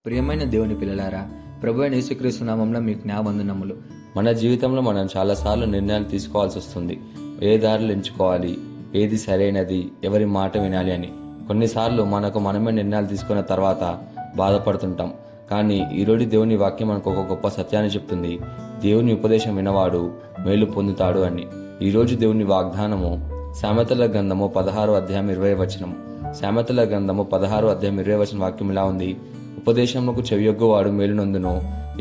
ప్రియమైన దేవుని పిల్లలారా, ప్రభు అయిన యేసుక్రీస్తు నామములో మీకు నా వందనములు. మన జీవితంలో మనం చాలాసార్లు నిర్ణయాలు తీసుకోవాల్సి వస్తుంది. ఏ దారులు ఎంచుకోవాలి, ఏది సరైనది, ఎవరి మాట వినాలి అని. కొన్నిసార్లు మనకు మనమే నిర్ణయాలు తీసుకున్న తర్వాత బాధపడుతుంటాం. కానీ ఈరోజు దేవుని వాక్యం మనకు ఒక గొప్ప సత్యాన్ని చెప్తుంది. దేవుని ఉపదేశం వినవాడు మేలు పొందుతాడు అని. ఈరోజు దేవుని వాగ్దానము సామెతల గ్రంథము 16వ అధ్యాయం 20వ వచనం. సామెతల గ్రంథము 16వ అధ్యాయం 20వ వచనం వాక్యం ఇలా ఉంది: ఉపదేశములకు చెవియొగ్గువాడు మేలునందును,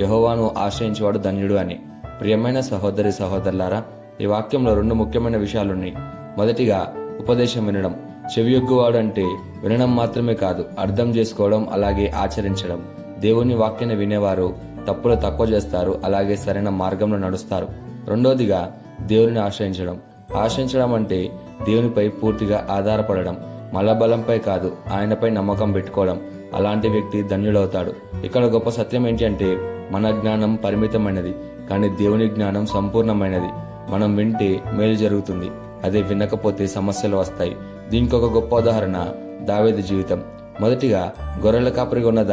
యెహోవాను ఆశ్రయించేవాడు ధన్యుడు అని. ప్రియమైన సహోదరి సహోదరులారా, ఈ వాక్యంలో రెండు ముఖ్యమైన విషయాలున్నాయి. మొదటిగా ఉపదేశం వినడం. చెవియొగ్గువాడు అంటే వినడం మాత్రమే కాదు, అర్థం చేసుకోవడం, అలాగే ఆచరించడం. దేవుని వాక్యాన్ని వినేవారు తప్పులు తక్కువ చేస్తారు, అలాగే సరైన మార్గంలో నడుస్తారు. రెండోదిగా దేవుని ఆశ్రయించడం అంటే దేవునిపై పూర్తిగా ఆధారపడడం, మలబలంపై కాదు, ఆయనపై నమ్మకం పెట్టుకోవడం. అలాంటి వ్యక్తి ధన్యుడవుతాడు. ఇక్కడ గొప్ప సత్యం ఏంటి అంటే, మన జ్ఞానం పరిమితమైనది, కానీ దేవుని జ్ఞానం సంపూర్ణమైనది. మనం వింటే మేలు జరుగుతుంది, అదే వినకపోతే సమస్యలు వస్తాయి. దీనికి ఒక గొప్ప ఉదాహరణ దావీదు జీవితం. మొదటిగా గొర్రెల కాపరిగా ఉన్న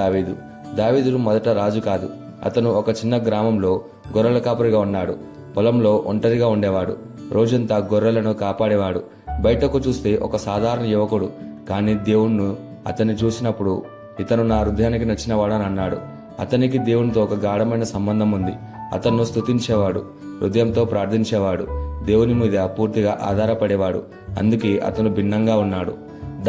దావీదు మొదట రాజు కాదు. అతను ఒక చిన్న గ్రామంలో గొర్రెల కాపరిగా ఉన్నాడు. పొలంలో ఒంటరిగా ఉండేవాడు. రోజంతా గొర్రెలను కాపాడేవాడు. బయటకు చూస్తే ఒక సాధారణ యువకుడు, కానీ దేవుణ్ణి అతన్ని చూసినప్పుడు ఇతను నా హృదయానికి నచ్చినవాడని అన్నాడు. అతనికి దేవునితో ఒక గాఢమైన సంబంధం ఉంది. అతన్ను స్తుతించేవాడు, హృదయంతో ప్రార్థించేవాడు, దేవుని మీద పూర్తిగా ఆధారపడేవాడు. అందుకే అతను భిన్నంగా ఉన్నాడు.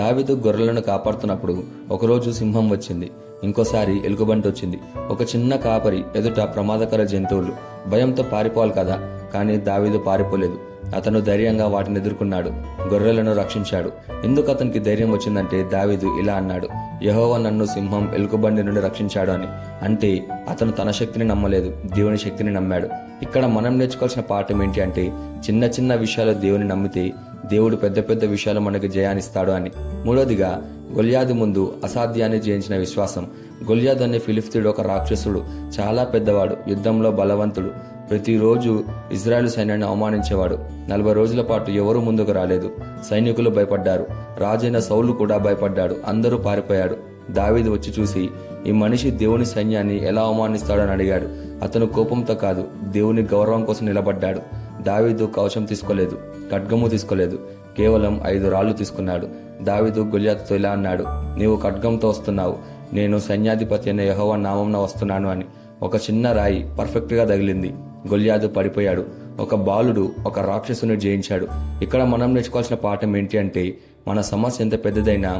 దావీదు గొర్రెలను కాపాడుతున్నప్పుడు ఒకరోజు సింహం వచ్చింది, ఇంకోసారి ఎలుగుబంటి వచ్చింది. ఒక చిన్న కాపరి ఎదుట ప్రమాదకర జంతువులు. భయంతో పారిపోవాలి కదా, కానీ దావీదు పారిపోలేదు. అతను ధైర్యంగా వాటిని ఎదుర్కొన్నాడు, గొర్రెలను రక్షించాడు. ఎందుకు అతనికి ధైర్యం వచ్చిందంటే, దావీదు ఇలా అన్నాడు: యెహోవా నన్ను సింహం, ఎలుగుబంటి నుండి రక్షించాడు అని. అంటే అతను తన శక్తిని నమ్మలేదు, దేవుని శక్తిని నమ్మాడు. ఇక్కడ మనం నేర్చుకోవాల్సిన పాఠం ఏంటి అంటే, చిన్న చిన్న విషయాలు దేవుని నమ్మితే దేవుడు పెద్ద పెద్ద విషయాలు మనకి జయాన్నిస్తాడు అని. మూడోదిగా గొల్యాదు ముందు అసాధ్యాన్ని జయించిన విశ్వాసం. గొల్యాదు అనే ఫిలిస్తీయుడు ఒక రాక్షసుడు, చాలా పెద్దవాడు, యుద్ధంలో బలవంతుడు. ప్రతిరోజు ఇజ్రాయెల్ సైన్యాన్ని అవమానించేవాడు. 40 రోజుల పాటు ఎవరూ ముందుకు రాలేదు. సైనికులు భయపడ్డారు. రాజైన సౌలు కూడా భయపడ్డాడు. అందరూ పారిపోయాడు. దావీదు వచ్చి చూసి, ఈ మనిషి దేవుని సైన్యాన్ని ఎలా అవమానిస్తాడని అడిగాడు. అతను కోపంతో కాదు, దేవుని గౌరవం కోసం నిలబడ్డాడు. దావీదు కవచం తీసుకోలేదు, ఖడ్గము తీసుకోలేదు, కేవలం 5 రాళ్లు తీసుకున్నాడు. దావీదు గొల్యాతుతో ఇలా అన్నాడు: నీవు ఖడ్గంతో వస్తున్నావు, నేను సైన్యాధిపతి అయిన యెహోవా నామంన వస్తున్నాను అని. ఒక చిన్న రాయి పర్ఫెక్ట్ గా తగిలింది. గొల్యాదు పడిపోయాడు. ఒక బాలుడు ఒక రాక్షసుని జయించాడు. ఇక్కడ మనం నేర్చుకోవాల్సిన పాఠం ఏంటి అంటే, మన సమస్య ఎంత పెద్దదైనా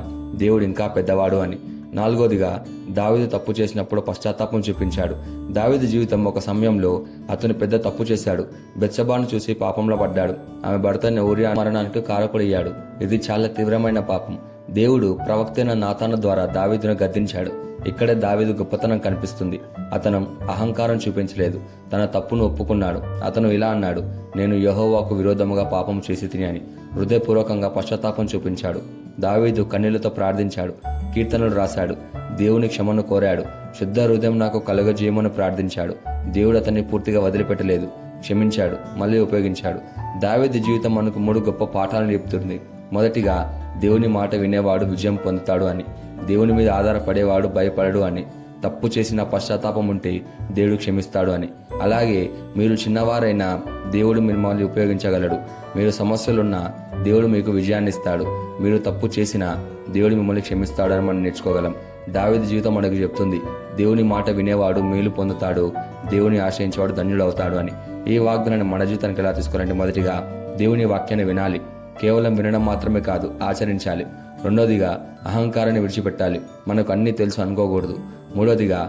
దేవుడు ఇంకా పెద్దవాడు అని. నాలుగోదిగా దావీదు తప్పు చేసినప్పుడు పశ్చాత్తాపం చూపించాడు. దావీదు జీవితం ఒక సమయంలో అతను పెద్ద తప్పు చేశాడు. బెత్షెబాను చూసి పాపంలో పడ్డాడు. ఆమె భర్తని ఊరియా మరణానికి కారకుడయ్యాడు. ఇది చాలా తీవ్రమైన పాపం. దేవుడు ప్రవక్త అయిన నాతాను ద్వారా దావీదును గద్దించాడు. ఇక్కడే దావీదు గొప్పతనం కనిపిస్తుంది. అతను అహంకారం చూపించలేదు, తన తప్పును ఒప్పుకున్నాడు. అతను ఇలా అన్నాడు: నేను యెహోవాకు విరోధముగా పాపం చేసి తిని అని. హృదయపూర్వకంగా పశ్చాత్తాపం చూపించాడు. దావీదు కన్నీళ్లతో ప్రార్థించాడు, కీర్తనలు రాశాడు, దేవుని క్షమను కోరాడు, శుద్ధ హృదయం నాకు కలుగజేయమని ప్రార్థించాడు. దేవుడు అతన్ని పూర్తిగా వదిలిపెట్టలేదు, క్షమించాడు, మళ్ళీ ఉపయోగించాడు. దావీదు జీవితం మనకు 3 గొప్ప పాఠాలను చెప్తుంది. మొదటిగా, దేవుని మాట వినేవాడు విజయం పొందుతాడు అని. దేవుని మీద ఆధారపడేవాడు భయపడడు అని. తప్పు చేసిన పశ్చాత్తాపం ఉంటే దేవుడు క్షమిస్తాడు అని. అలాగే మీరు చిన్నవారైనా దేవుడు మిమ్మల్ని ఉపయోగించగలడు. మీరు సమస్యలున్నా దేవుడు మీకు విజయాన్ని ఇస్తాడు. మీరు తప్పు చేసినా దేవుడు మిమ్మల్ని క్షమిస్తాడు అని మనం నేర్చుకోగలం. దావీదు జీవితం మనకు చెప్తుంది: దేవుని మాట వినేవాడు మేలు పొందుతాడు, దేవుని ఆశ్రయించేవాడు ధన్యుడవుతాడు అని. ఈ వాగ్దానాన్ని మన జీవితానికి ఎలా తీసుకోవాలంటే, మొదటిగా దేవుని వాక్యాన్ని వినాలి, కేవలం వినడం మాత్రమే కాదు, ఆచరించాలి. రెండోదిగా అహంకారాన్ని విడిచిపెట్టాలి, మనకు అన్నీ తెలుసు అనుకోకూడదు. మూడోదిగా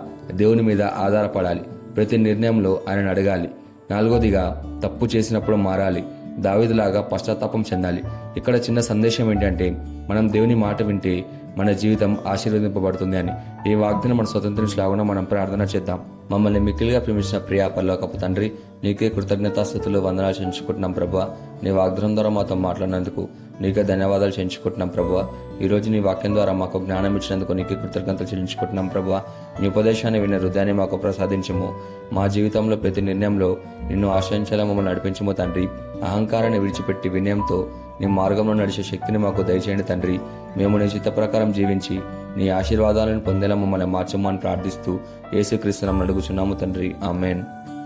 దేవుని మీద ఆధారపడాలి, ప్రతి నిర్ణయంలో ఆయనను అడగాలి. నాలుగోదిగా తప్పు చేసినప్పుడు మారాలి, దావీదులాగా పశ్చాత్తాపం చెందాలి. ఇక్కడ చిన్న సందేశం ఏంటంటే, మనం దేవుని మాట వింటే మన జీవితం ఆశీర్వదింపబడుతుంది అని. ఈ వాగ్దానం మన స్వతంత్రించలాగా మనం ప్రార్థన చేద్దాం. మమ్మల్ని మిక్కిలిగా ప్రేమించిన ప్రియ పరలోకపు తండ్రి, నీకే కృతజ్ఞతాస్తుతులు వందనాలు చెల్లించుకుంటున్నాం ప్రభువా. నీ వాగ్దానం ద్వారా మాతో మాట్లాడినందుకు నీకే ధన్యవాదాలు చెల్లించుకుంటున్నాం ప్రభువా. ఈరోజు నీ వాక్యం ద్వారా మాకు జ్ఞానం ఇచ్చినందుకు నీకే కృతజ్ఞతలు చెల్లించుకుంటున్నాం ప్రభువా. నీ ఉపదేశాన్ని వినే హృదయాన్ని మాకు ప్రసాదించము. మా జీవితంలో ప్రతి నిర్ణయంలో నిన్ను ఆశ్రయించేలా మమ్మల్ని నడిపించము తండ్రి. అహంకారాన్ని విడిచిపెట్టి వినయంతో నీ మార్గంలో నడిచే శక్తిని మాకు దయచేయండి తండ్రి. మేము నీ చిత్త ప్రకారం జీవించి నీ ఆశీర్వాదాలను పొందేలా మమ్మల్ని మార్చమని ప్రార్థిస్తూ యేసుక్రీస్తు నామమున అడుగుచున్నాము తండ్రి, ఆమేన్.